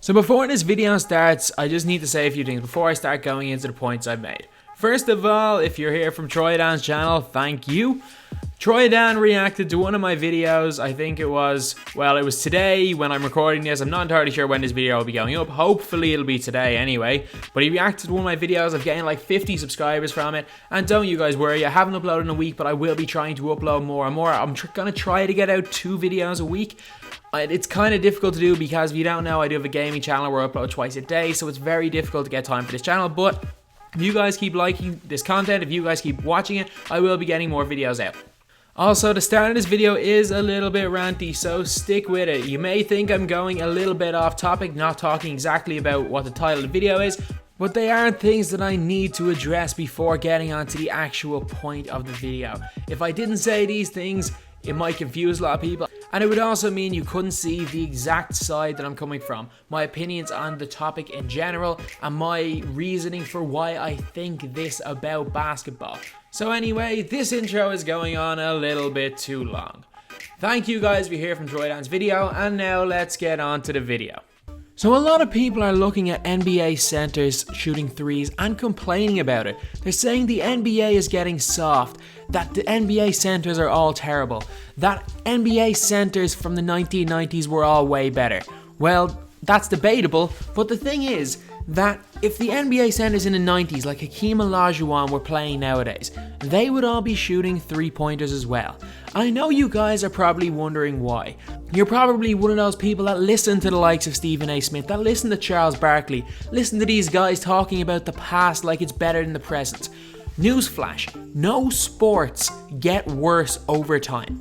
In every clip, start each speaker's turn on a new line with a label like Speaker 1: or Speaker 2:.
Speaker 1: So before this video starts, I just need to say a few things before I start going into the points I've made. First of all, if you're here from Troydan's channel, thank you. Troydan reacted to one of my videos. I think it was today when I'm recording this. I'm not entirely sure when this video will be going up. Hopefully it'll be today anyway. But he reacted to one of my videos. I've gained like 50 subscribers from it. And don't you guys worry, I haven't uploaded in a week, but I will be trying to upload more and more. I'm gonna try to get out 2 videos a week. It's kind of difficult to do because if you don't know, I do have a gaming channel where I upload twice a day. So it's very difficult to get time for this channel. But if you guys keep liking this content, if you guys keep watching it, I will be getting more videos out. Also, the start of this video is a little bit ranty, so stick with it. You may think I'm going a little bit off topic, not talking exactly about what the title of the video is, but they aren't things that I need to address before getting onto the actual point of the video. If I didn't say these things, it might confuse a lot of people, and it would also mean you couldn't see the exact side that I'm coming from, my opinions on the topic in general, and my reasoning for why I think this about basketball. So anyway, this intro is going on a little bit too long. Thank you guys for here from Troydan's video, and now let's get on to the video. So a lot of people are looking at NBA centers shooting threes and complaining about it. They're saying the NBA is getting soft, that the NBA centers are all terrible, that NBA centers from the 1990s were all way better. Well, that's debatable, but the thing is that if the NBA centers in the 90s like Hakeem Olajuwon were playing nowadays, they would all be shooting 3-pointers as well. I know you guys are probably wondering why. You're probably one of those people that listen to the likes of Stephen A. Smith, that listen to Charles Barkley, listen to these guys talking about the past like it's better than the present. Newsflash, no sports get worse over time.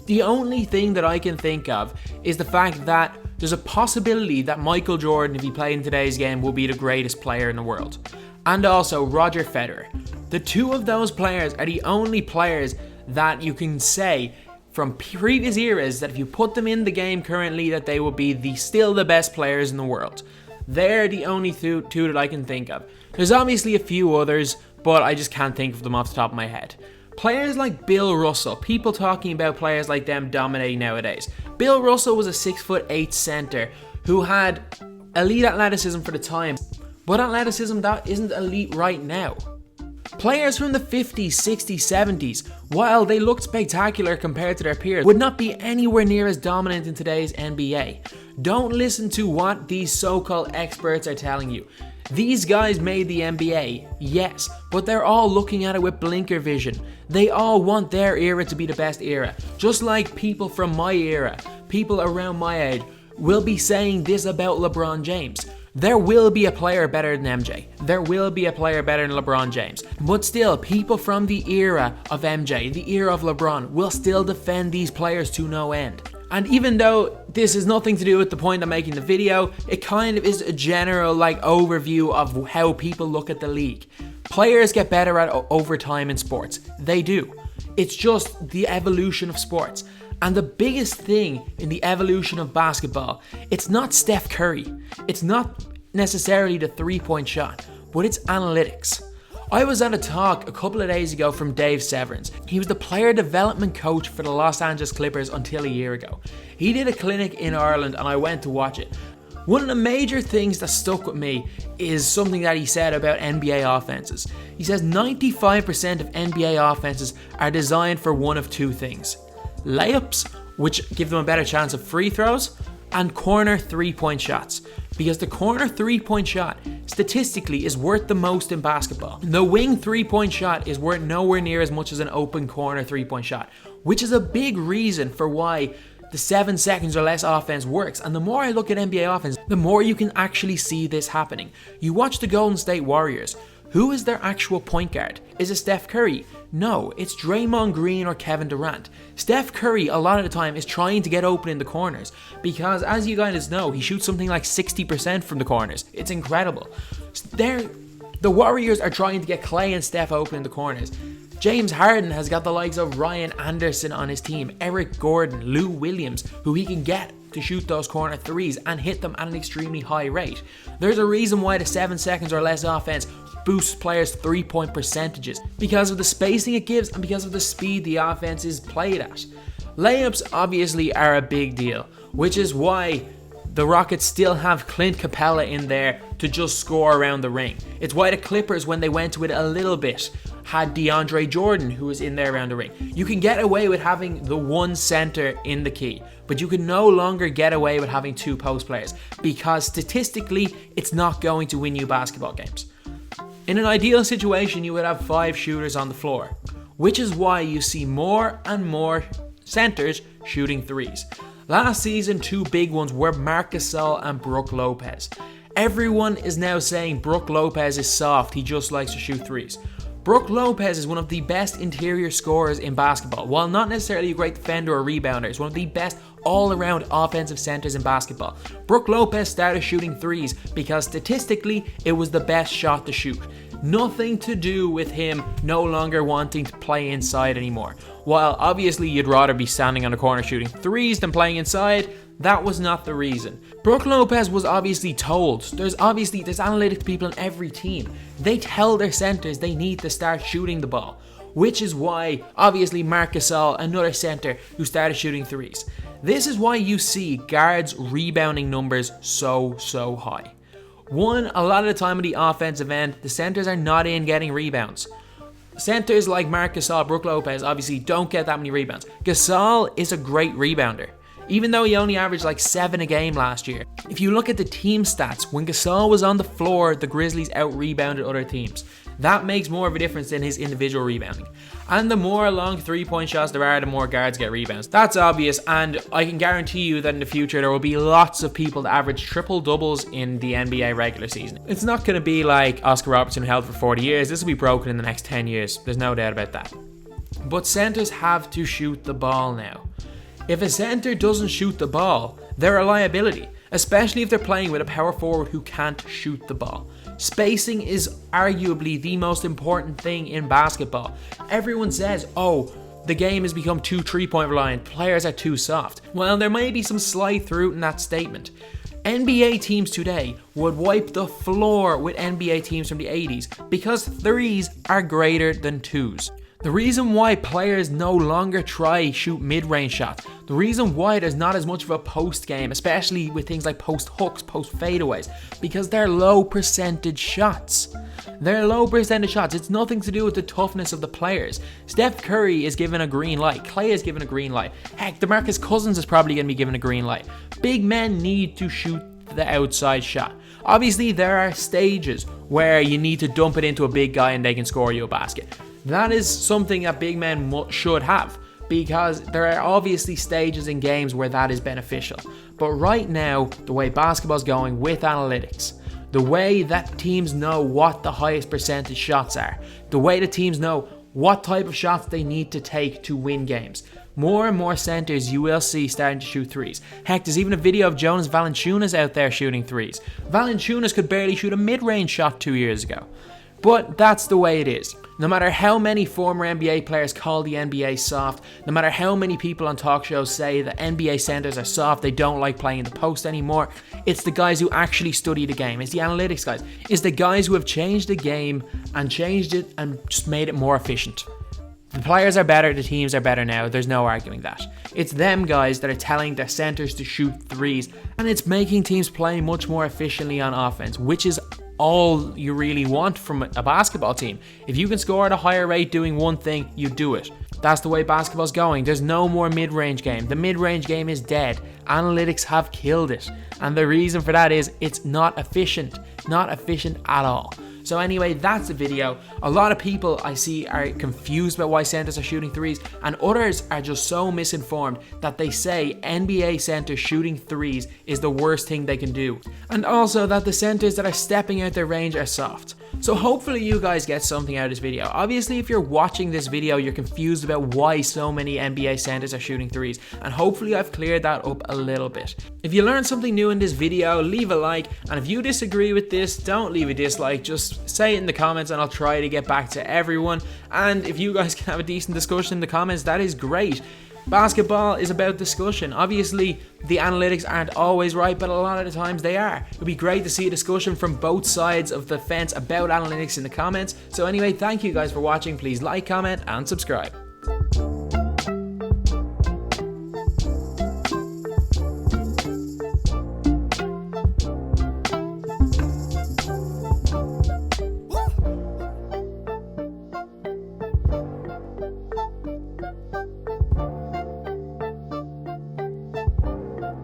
Speaker 1: The only thing that I can think of is the fact that there's a possibility that Michael Jordan, if he played in today's game, will be the greatest player in the world. And also Roger Federer. The two of those players are the only players that you can say from previous eras that if you put them in the game currently that they will be still the best players in the world. They're the only two that I can think of. There's obviously a few others, but I just can't think of them off the top of my head. Players like Bill Russell, people talking about players like them dominating nowadays. Bill Russell was a 6'8" center who had elite athleticism for the time, but athleticism that isn't elite right now. Players from the 50s, 60s, 70s, while they looked spectacular compared to their peers, would not be anywhere near as dominant in today's NBA. Don't listen to what these so-called experts are telling you. These guys made the NBA, yes, but they're all looking at it with blinker vision. They all want their era to be the best era. Just like people from my era, people around my age, will be saying this about LeBron James. There will be a player better than MJ. There will be a player better than LeBron James. But still, people from the era of MJ, the era of LeBron, will still defend these players to no end. And even though this has nothing to do with the point I'm making the video, it kind of is a general overview of how people look at the league. Players get better at over time in sports. They do. It's just the evolution of sports. And the biggest thing in the evolution of basketball, it's not Steph Curry. It's not necessarily the 3-point shot, but it's analytics. I was at a talk a couple of days ago from Dave Severance. He was the player development coach for the Los Angeles Clippers until a year ago. He did a clinic in Ireland and I went to watch it. One of the major things that stuck with me is something that he said about NBA offenses. He says 95% of NBA offenses are designed for one of two things. Layups, which give them a better chance of free throws, and corner 3-point shots. Because the corner 3-point shot statistically is worth the most in basketball. The wing 3-point shot is worth nowhere near as much as an open corner 3-point shot, which is a big reason for why the 7 seconds or less offense works. And the more I look at NBA offense, the more you can actually see this happening. You watch the Golden State Warriors. Who is their actual point guard? Is it Steph Curry? No, it's Draymond Green or Kevin Durant. Steph Curry, a lot of the time, is trying to get open in the corners because, as you guys know, he shoots something like 60% from the corners. It's incredible. The Warriors are trying to get Klay and Steph open in the corners. James Harden has got the likes of Ryan Anderson on his team, Eric Gordon, Lou Williams, who he can get to shoot those corner threes and hit them at an extremely high rate. There's a reason why the 7 seconds or less offense boosts players' 3-point percentages, because of the spacing it gives and because of the speed the offense is played at. Layups obviously are a big deal, which is why the Rockets still have Clint Capella in there to just score around the ring. It's why the Clippers, when they went to it a little bit, had DeAndre Jordan who was in there around the ring. You can get away with having the one center in the key, but you can no longer get away with having two post players because statistically it's not going to win you basketball games. In an ideal situation, you would have 5 shooters on the floor, which is why you see more and more centers shooting threes. Last season, 2 big ones were Marc Gasol and Brook Lopez. Everyone is now saying Brook Lopez is soft, he just likes to shoot threes. Brook Lopez is one of the best interior scorers in basketball. While not necessarily a great defender or rebounder, he's one of the best all-around offensive centers in basketball. Brook Lopez started shooting threes because statistically it was the best shot to shoot. Nothing to do with him no longer wanting to play inside anymore. While obviously you'd rather be standing on the corner shooting threes than playing inside, that was not the reason. Brook Lopez was obviously told. There's analytics people on every team. They tell their centers they need to start shooting the ball, which is why obviously Marc Gasol, another center who started shooting threes. This is why you see guards' rebounding numbers so high. One, a lot of the time on the offensive end, the centers are not in getting rebounds. Centers like Marc Gasol, Brook Lopez obviously don't get that many rebounds. Gasol is a great rebounder, even though he only averaged like 7 a game last year. If you look at the team stats, when Gasol was on the floor, the Grizzlies out-rebounded other teams. That makes more of a difference than his individual rebounding. And the more long 3-point shots there are, the more guards get rebounds. That's obvious, and I can guarantee you that in the future there will be lots of people that average triple doubles in the NBA regular season. It's not going to be like Oscar Robertson who held for 40 years. This will be broken in the next 10 years. There's no doubt about that. But centers have to shoot the ball now. If a center doesn't shoot the ball, they're a liability, especially if they're playing with a power forward who can't shoot the ball. Spacing is arguably the most important thing in basketball. Everyone says, oh, the game has become too 3-point reliant, players are too soft. Well, there may be some slight truth in that statement. NBA teams today would wipe the floor with NBA teams from the 80s because threes are greater than twos. The reason why players no longer try shoot mid-range shots, the reason why there's not as much of a post game, especially with things like post hooks, post fadeaways, because they're low percentage shots. They're low percentage shots. It's nothing to do with the toughness of the players. Steph Curry is given a green light. Clay is given a green light. Heck, DeMarcus Cousins is probably going to be given a green light. Big men need to shoot the outside shot. Obviously, there are stages where you need to dump it into a big guy and they can score you a basket. That is something that big men should have, because there are obviously stages in games where that is beneficial. But right now, the way basketball's going with analytics, the way that teams know what the highest percentage shots are, the way the teams know what type of shots they need to take to win games, more and more centers you will see starting to shoot threes. Heck, there's even a video of Jonas Valanciunas out there shooting threes. Valanciunas could barely shoot a mid-range shot 2 years ago. But that's the way it is. No matter how many former NBA players call the NBA soft, no matter how many people on talk shows say that NBA centers are soft, they don't like playing in the post anymore, it's the guys who actually study the game. It's the analytics guys. It's the guys who have changed the game and changed it and just made it more efficient. The players are better, the teams are better now, there's no arguing that. It's them guys that are telling their centers to shoot threes, and it's making teams play much more efficiently on offense, which is all you really want from a basketball team. If you can score at a higher rate doing one thing, you do it. That's the way basketball's going. There's no more mid-range game. The mid-range game is dead. Analytics have killed it. And the reason for that is it's not efficient. Not efficient at all. So anyway, that's the video. A lot of people I see are confused about why centers are shooting threes, and others are just so misinformed that they say NBA centers shooting threes is the worst thing they can do. And also that the centers that are stepping out their range are soft. So hopefully you guys get something out of this video. Obviously, if you're watching this video, you're confused about why so many NBA centers are shooting threes, and hopefully I've cleared that up a little bit. If you learned something new in this video, leave a like, and if you disagree with this, don't leave a dislike, just say it in the comments and I'll try to get back to everyone. And if you guys can have a decent discussion in the comments, that is great. Basketball is about discussion. Obviously, the analytics aren't always right, but a lot of the times they are. It would be great to see a discussion from both sides of the fence about analytics in the comments. So anyway, thank you guys for watching. Please like, comment, and subscribe.
Speaker 2: you.